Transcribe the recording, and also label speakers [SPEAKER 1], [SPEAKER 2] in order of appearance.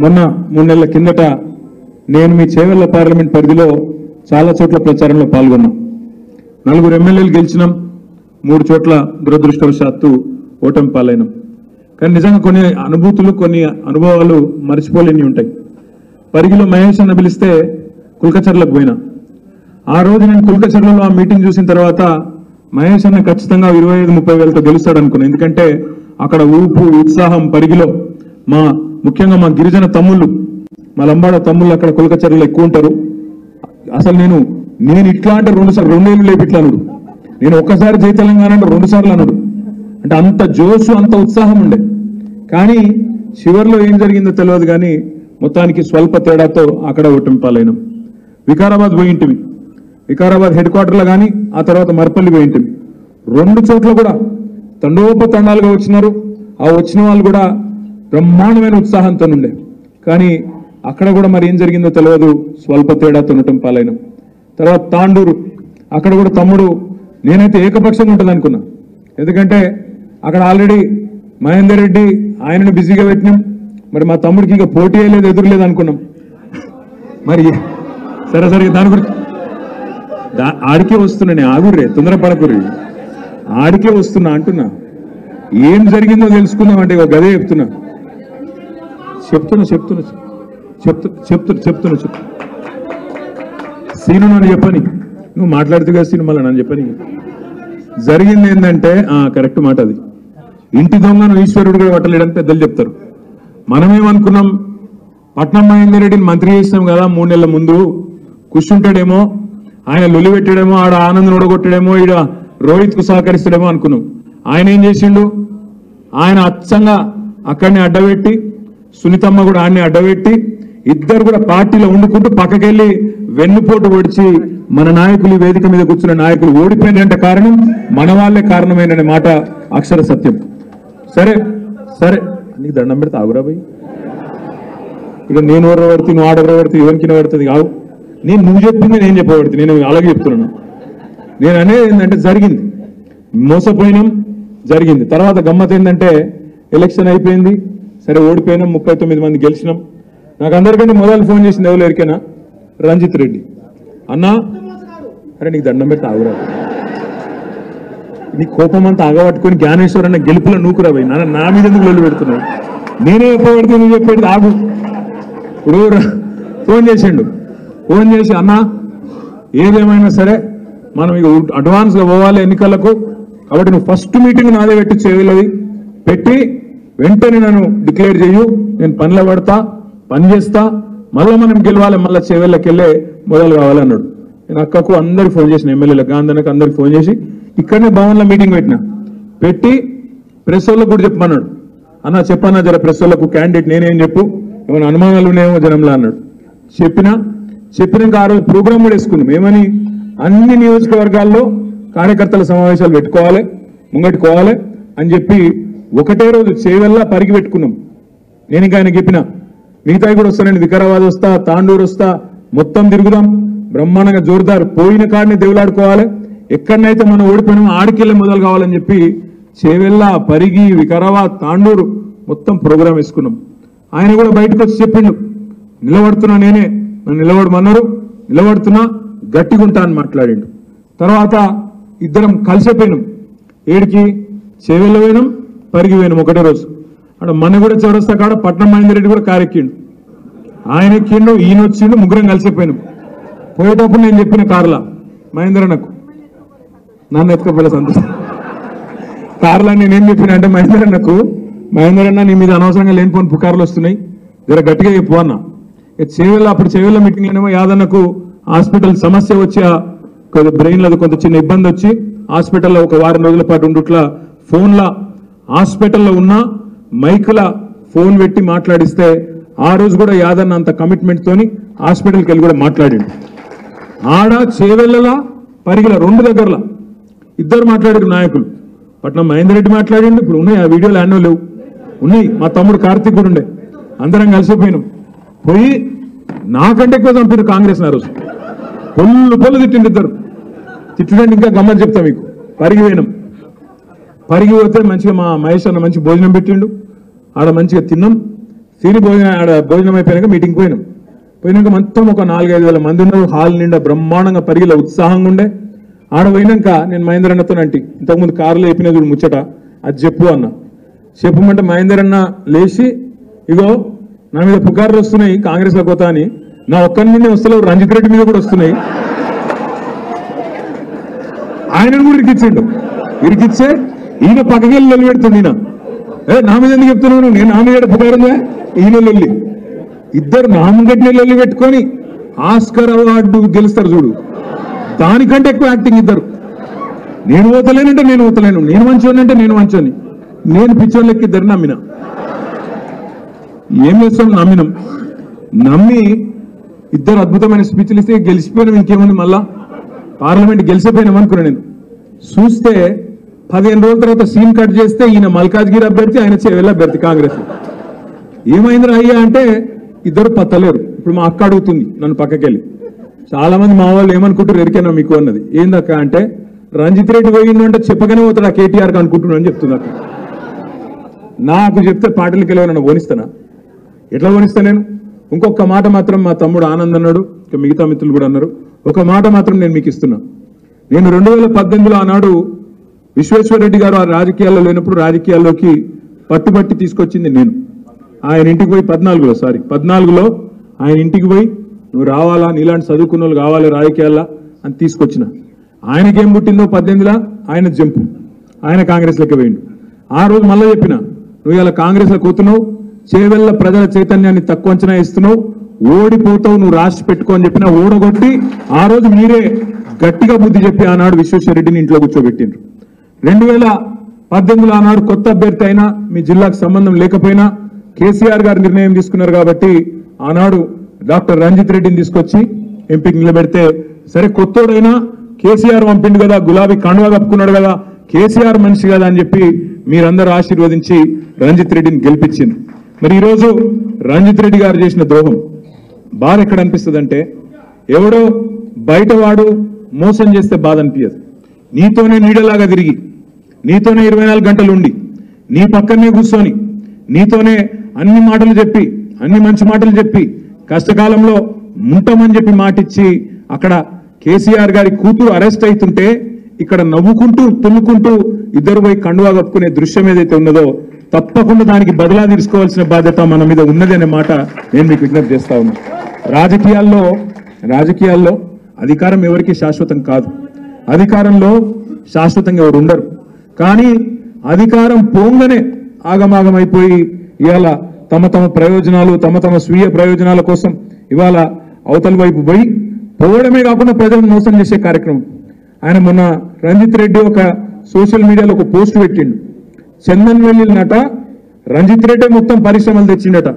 [SPEAKER 1] మొన్న 3 నెలల కిందట నేను మీ చేవెళ్ల పార్లమెంట్ పరిధిలో చాలా చోట్ల ప్రచారంలో పాల్గొన్నాం. 4 ఎమ్మెల్యేలు గెలిచినాం, 3 చోట్ల దురదృష్టవశాత్తు ఓటమి పాలైనాం. కానీ నిజంగా కొన్ని అనుభూతులు, కొన్ని అనుభవాలు మర్చిపోలేని ఉంటాయి. పరిగిలో మహేష్ అన్న పిలిస్తే కుల్కచర్లకు పోయినా. ఆ రోజు నేను కుల్కచర్లలో ఆ మీటింగ్ చూసిన తర్వాత మహేష్ అన్న ఖచ్చితంగా 25-30 వేలతో గెలుస్తాడు అనుకున్నాను. ఎందుకంటే అక్కడ ఊపు ఉత్సాహం పరిగిలో ముఖ్యంగా మా గిరిజన తమ్ముళ్ళు, మా లంబాడ తమ్ముళ్ళు అక్కడ కుల్కచర్లలో ఎక్కువ ఉంటారు. అసలు నేను ఇట్లా అంటే 2 ఏళ్ళు లేపిట్లా అనుడు, నేను ఒక్కసారి జై తెలంగాణ అంటే 2 సార్లు అనుడు. అంటే అంత జోషు, అంత ఉత్సాహం ఉండే. కానీ చివరిలో ఏం జరిగిందో తెలియదు. కానీ మొత్తానికి స్వల్ప తేడాతో అక్కడ ఓటమి పాలైనాం. వికారాబాద్ పోయింటివి, వికారాబాద్ హెడ్ క్వార్టర్లో కానీ ఆ తర్వాత మర్పల్లి పోయింటివి. 2 చోట్ల కూడా తండోపతండాలుగా వచ్చినారు. ఆ వచ్చిన వాళ్ళు కూడా బ్రహ్మాండమైన ఉత్సాహంతో ఉండే. కానీ అక్కడ కూడా మరి ఏం జరిగిందో తెలియదు, స్వల్ప తేడాతో ఉండటం పాలైనాం. తర్వాత తాండూరు, అక్కడ కూడా తమ్ముడు నేనైతే ఏకపక్షంగా ఉంటుంది అనుకున్నా. ఎందుకంటే అక్కడ ఆల్రెడీ మహేందర్ రెడ్డి ఆయనను బిజీగా పెట్టినాం. మరి మా తమ్ముడికి ఇక పోటీ అయ్యలేదు, ఎదురులేదు అనుకున్నాం. మరి సరే దాని గురించి ఆడికే వస్తున్నా, నేను ఆగుర్రే, తొందరపడకుర్రి, ఆడికే వస్తున్నా అంటున్నా. ఏం జరిగిందో తెలుసుకుందామంటే ఒక గదే చెప్తున్నా సీను నన్ను చెప్పని, నువ్వు మాట్లాడుతూ కదా సీను, మళ్ళీ నన్ను చెప్పని. జరిగింది ఏంటంటే కరెక్ట్ మాట అది. ఇంటి దొంగను ఈశ్వరుడు కూడా పట్టలేడని పెద్దలు చెప్తారు. మనమేమనుకున్నాం, పట్నం మహేందర్ రెడ్డిని మంత్రి చేసినాం కదా 3 నెలల ముందు, కూర్చుంటాడేమో, ఆయన లొలి పెట్టాడేమో, ఆడ ఆనంద్ ఓడగొట్టాడేమో, ఈడ రోహిత్ కు సహకరిస్తాడేమో అనుకున్నాం. ఆయన ఏం చేసిండు, ఆయన అచ్చంగా అక్కడిని అడ్డబెట్టి, సునీతమ్మ కూడా ఆయన్ని అడ్డబెట్టి, ఇద్దరు కూడా పార్టీలో ఉండుకుంటూ పక్కకెళ్ళి వెన్నుపోటు పొడిచి మన నాయకులు, వేదిక మీద కూర్చున్న నాయకులు ఓడిపోయినంటే కారణం మన వాళ్ళే కారణమైన మాట అక్షర సత్యం. సరే నీకు దండం పెడితే ఆగురా పోయి, ఇక నేను ఎవరు పడితే, నువ్వు ఆడెవరు పడితే, ఎవరికి పడుతుంది కావు. నువ్వు చెప్పింది నేను చెప్పబడితే, నేను అలాగే చెప్తున్నాను. నేను అనేది ఏంటంటే జరిగింది, మోసపోయినాం, జరిగింది. తర్వాత గమ్మత్ ఏంటంటే ఎలక్షన్ అయిపోయింది, సరే ఓడిపోయినాం, 39 మంది గెలిచినాం. నాకు అందరికంటే మొదలు ఫోన్ చేసింది ఎవరు ఎరికైనా, రంజిత్ రెడ్డి అన్నా, అరే నీకు దండం పెడితే ఆగురా, నీ కోపం అంతా ఆగబట్టుకొని జ్ఞానేశ్వర్ అన్న గెలుపులో నూకురా పోయి, నా మీద ఎందుకు లొల్లి పెడుతున్నావు, నేనే చెప్పబడితే నువ్వు చెప్పేది ఆగు. ఇప్పుడు ఫోన్ చేసిండు, ఫోన్ చేసి అన్నా ఏదేమైనా సరే మనం ఇక అడ్వాన్స్గా పోవాలి ఎన్నికలకు, కాబట్టి నువ్వు ఫస్ట్ మీటింగ్ నాదే పెట్టి చేయలేదు, పెట్టి వెంటనే నన్ను డిక్లేర్ చేయు, నేను పనిలో పడతా, పని చేస్తా, మళ్ళీ మనం గెలవాలి, మళ్ళీ చేవెళ్ళకి వెళ్ళే మొదలు కావాలన్నాడు. నేను అక్కకు అందరికి ఫోన్ చేసిన, ఎమ్మెల్యేలకు, గాంధీకి అందరికి ఫోన్ చేసి ఇక్కడనే భవన్లో మీటింగ్ పెట్టి ప్రెస్ వాళ్ళకు కూడా చెప్పమన్నాడు. అన్నా చెప్పన్నా జర ప్రెస్ వాళ్ళకు క్యాండిడేట్ నేనేం చెప్పు, ఏమైనా అనుమానాలు ఉన్నాయేమో జనంలో అన్నాడు. చెప్పినాక ఆ రోజు ప్రోగ్రామ్ కూడా వేసుకున్నాం. ఏమని, అన్ని నియోజకవర్గాల్లో కార్యకర్తల సమావేశాలు పెట్టుకోవాలి, ముంగట్టుకోవాలి అని చెప్పి ఒకటే రోజు చేవెళ్ళ పరిగి పెట్టుకున్నాం. నేను ఇంకా ఆయన చెప్పిన మిగతాయి కూడా వస్తానండి, వికారాబాద్ వస్తా, తాండూరు వస్తా, మొత్తం తిరుగుదాం, బ్రహ్మాండంగా జోరుదారు, పోయిన కాడిని దేవులాడుకోవాలి, ఎక్కడనైతే మనం ఓడిపోయినామో ఆడికెళ్ళి మొదలు కావాలని చెప్పి చేవెళ్ళ, పరిగి, వికారాబాద్, తాండూరు మొత్తం ప్రోగ్రాం వేసుకున్నాం. ఆయన కూడా బయటకు వచ్చి చెప్పిండు, నిలబడుతున్నా, నన్ను నిలబడమన్నారు, నిలబడుతున్నా, గట్టిగా ఉంటా అని మాట్లాడిండు. తర్వాత ఇద్దరం కలిసిపోయినాం. ఏడికి, చేవెళ్ళ పోయినాం, పరిగి పోయినాం ఒకటే రోజు. అక్కడ మన కూడా చౌరస్తా కాడ పట్నం మహేందర్ రెడ్డి కూడా కారు ఎక్కిండు, ఆయన ఎక్కిండు, ఈయన వచ్చిండు, ముగ్గురం కలిసిపోయినాం. పోయేటప్పుడు నేను చెప్పిన కారులా మహేందర్ అన్నకు, నన్ను ఎత్తుకపోలే సంతోషం. కారులో నేనేం చెప్పిన అంటే మహేందర్ అన్న నీ మీద అనవసరంగా లేనిపోని పుకార్లు వస్తున్నాయి, జర గట్టిగా చెప్పు అన్న. అప్పుడు చేవెళ్ళ మీటింగ్లోనేమో యాదన్నకు హాస్పిటల్ సమస్య వచ్చి బ్రెయిన్లో కొంత చిన్న ఇబ్బంది వచ్చి హాస్పిటల్లో ఒక వారం రోజుల పాటు ఉండుట్లా ఫోన్లా హాస్పిటల్లో ఉన్న మైకుల ఫోన్ పెట్టి మాట్లాడిస్తే ఆ రోజు కూడా యాదన్న అంత కమిట్మెంట్ తోని హాస్పిటల్కి వెళ్ళి కూడా మాట్లాడిండు. ఆడ చేవెళ్ళలా పరిగిల 2 దగ్గరలా ఇద్దరు మాట్లాడారు నాయకులు. పట్నం మహేందర్ రెడ్డి మాట్లాడిండు, ఇప్పుడు ఉన్నాయి ఆ వీడియోలు యాన్నో లేవు, ఉన్నాయి. మా తమ్ముడు కార్తీక్ కూడా ఉండే, అందరం కలిసిపోయినాం. పోయి నాకంటే ఎక్కువ చంపారు కాంగ్రెస్ ఆ రోజు, పొల్లు తిట్టిండు ఇద్దరు. తిట్టడానికి ఇంకా గమ్మని చెప్తా మీకు. పరిగి పోయినాం, పరిగి పోతే మంచిగా మా మహేష్ అన్న మంచి భోజనం పెట్టిండు, ఆడ మంచిగా తిన్నాం. సీని భోజనం అయిపోయాక మీటింగ్ పోయినాక మొత్తం ఒక 4-5 మంది ఉన్నారు. హాల్ నిండా బ్రహ్మాండంగా పరిగిల ఉత్సాహంగా ఉండే. ఆడ పోయినాక నేను మహేందర్ అన్నతో అంటి ఇంతకుముందు కారులో చెప్పిన చూడు ముచ్చట అది చెప్పు అన్న. చెప్పమంటే మహేందర్ అన్న లేచి ఇగో నా మీద పుకార్లు వస్తున్నాయి కాంగ్రెస్లో కొత్త అని. నా ఒక్కరి నుండి వస్తలేవు, రంజిత్ రెడ్డి మీద కూడా వస్తున్నాయి. ఆయనను కూడా ఇరికిచ్చే ఈయన పక్కకెళ్ళి లొల్లి పెడుతుంది. ఈయన నా మీద ఎందుకు చెప్తున్నాను, నేను నా మీద పుకారుందా, ఈయన లొల్లి. ఇద్దరు నామగట్టిన లొల్లి పెట్టుకొని ఆస్కర్ అవార్డు గెలుస్తారు చూడు, దానికంటే ఎక్కువ యాక్టింగ్ ఇద్దరు. నేను ఓతలేనంటే నేను ఓతలేను, నేను మంచోని అంటే నేను మంచోని, నేను పిచ్చోళ్ళకి ఇద్దరు నమ్మిన. ఏం చేస్తాం, నమ్మి ఇద్దరు అద్భుతమైన స్పీచ్లు ఇస్తే గెలిచిపోయినాం. ఇంకేముంది, మళ్ళా పార్లమెంట్ గెలిచిపోయినాం అనుకున్నా. నేను చూస్తే 15 రోజుల తర్వాత సీన్ కట్ చేస్తే ఈయన మల్కాజ్గిరి అభ్యర్థి, ఆయన చేవెళ్ళ అభ్యర్థి కాంగ్రెస్. ఏమైందిరా అయ్యా అంటే ఇద్దరు పత్తలేరు. ఇప్పుడు మా అక్క అడుగుతుంది నన్ను పక్కకెళ్ళి, చాలా మంది మా వాళ్ళు ఏమనుకుంటారు ఎరికైనా మీకు అన్నది. ఏందక్క అంటే రంజిత్ రెడ్డి పోయిండు అంటే చెప్పగానే పోతాడు కేటీఆర్కి అనుకుంటున్నాను అని చెప్తుంది అక్క. నాకు చెప్తే పార్టీలకి వెళ్ళి నన్ను ఓనిస్తానా? ఎట్లా ఓనిస్తా నేను? ఇంకొక మాట మాత్రం మా తమ్ముడు ఆనంద్ అన్నాడు, ఇక మిగతా మిత్రులు కూడా అన్నారు. ఒక మాట మాత్రం నేను మీకు ఇస్తున్నా. నేను 2018లో ఆనాడు విశ్వేశ్వరరెడ్డి గారు ఆ రాజకీయాల్లో లేనప్పుడు రాజకీయాల్లోకి పట్టుబట్టి తీసుకొచ్చింది నేను. ఆయన ఇంటికి పోయి 14లో ఆయన ఇంటికి పోయి నువ్వు రావాలా, నీలాంటి చదువుకున్న వాళ్ళు కావాలి రాజకీయాల్లో అని తీసుకొచ్చిన. ఆయనకేం పుట్టిందో 18లో ఆయన జంపు, ఆయన కాంగ్రెస్లోకి పోయిండు. ఆ రోజు మళ్ళీ చెప్పిన, నువ్వు ఇలా కాంగ్రెస్లో కూతున్నావు, చేవెళ్ళ ప్రజల చైతన్యాన్ని తక్కువ అంచనా ఇస్తున్నావు, ఓడిపోతావు, నువ్వు రాసి పెట్టుకో అని చెప్పిన. ఓడగొట్టి ఆ రోజు మీరే గట్టిగా బుద్ధి చెప్పి ఆనాడు విశ్వేశ్వరరెడ్డిని ఇంట్లో కూర్చోబెట్టిండ్రు. 2018లో ఆనాడు కొత్త అభ్యర్థి అయినా మీ జిల్లాకు సంబంధం లేకపోయినా కేసీఆర్ గారు నిర్ణయం తీసుకున్నారు కాబట్టి ఆనాడు డాక్టర్ రంజిత్ రెడ్డిని తీసుకొచ్చి ఎంపీకి నిలబెడితే, సరే కొత్తోడైనా కేసీఆర్ పంపిండు కదా, గులాబీ కండువా కప్పుకున్నాడు కదా, కేసీఆర్ మనిషి కదా అని చెప్పి మీరందరూ ఆశీర్వదించి రంజిత్ రెడ్డిని గెలిపించింది. మరి ఈరోజు రంజిత్ రెడ్డి గారు చేసిన ద్రోహం బాధ ఎక్కడ అనిపిస్తుంది అంటే, ఎవడో బయటవాడు మోసం చేస్తే బాధ అనిపించదు. నీతోనే నీడలాగా తిరిగి, నీతోనే 24 గంటలు ఉండి, నీ పక్కనే కూర్చొని, నీతోనే అన్ని మాటలు చెప్పి, అన్ని మంచి మాటలు చెప్పి, కష్టకాలంలో ఉంటామని చెప్పి మాటిచ్చి అక్కడ కేసీఆర్ గారి కూతురు అరెస్ట్ అవుతుంటే ఇక్కడ నవ్వుకుంటూ తుమ్ముకుంటూ ఇద్దరు పోయి కండువా కప్పుకునే దృశ్యం ఏదైతే ఉన్నదో తప్పకుండా దానికి బదిలా తీసుకోవాల్సిన బాధ్యత మన మీద ఉన్నది అనే మాట నేను మీకు విజ్ఞప్తి చేస్తా ఉన్నా. రాజకీయాల్లో అధికారం ఎవరికి శాశ్వతం కాదు, అధికారంలో శాశ్వతంగా ఎవరు ఉండరు. కానీ అధికారం పోంగనే ఆగమాగమైపోయి ఇవాళ తమ ప్రయోజనాలు, తమ స్వీయ ప్రయోజనాల కోసం ఇవాళ అవతల వైపు పోయి పోవడమే కాకుండా ప్రజలను మోసం చేసే కార్యక్రమం. ఆయన మొన్న రంజిత్ రెడ్డి ఒక సోషల్ మీడియాలో ఒక పోస్ట్ పెట్టిండు. చందన్ వెల్లినట రంజిత్ రెడ్డి మొత్తం పరిశ్రమలు తెచ్చిండట.